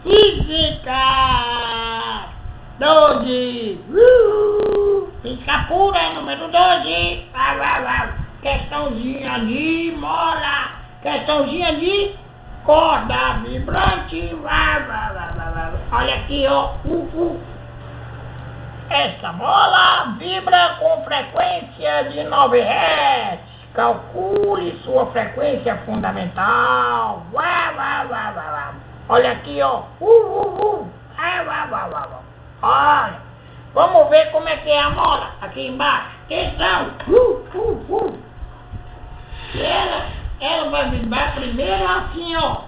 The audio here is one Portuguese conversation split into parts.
Física 12. Física pura, número 12. Questãozinha de mola. Questãozinha de corda vibrante. Olha aqui, ó. Essa bola vibra com frequência de 9 Hz. Calcule sua frequência fundamental. Olha aqui, ó. Olha. Vamos ver como é que é a mola aqui embaixo. Atenção. Ela vai vibrar primeiro assim, ó.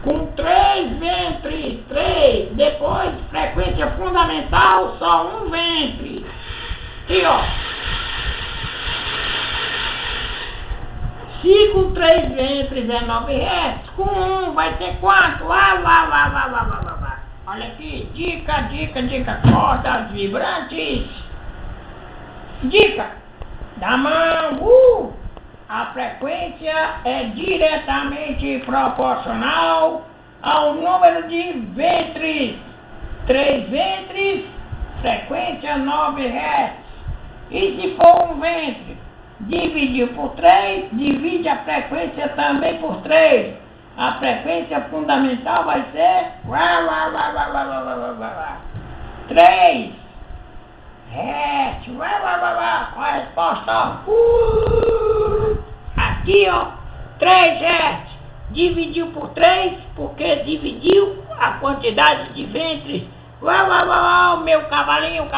Com 3 ventres, 3. Depois, frequência fundamental, só um ventre. Aqui, ó. Se com 3 ventres é 9 Hz, com 1 vai ter quanto? Olha aqui, dica, cordas vibrantes. Dica da mão. A frequência é diretamente proporcional ao número de ventres. 3 ventres, frequência 9 Hz. E se for um ventre, dividir por 3, divide a frequência também por 3. A frequência fundamental vai ser 3 Hz. A resposta, aqui, ó, 3 Hz. Dividiu por 3, porque dividiu a quantidade de ventres. Meu cavalinho.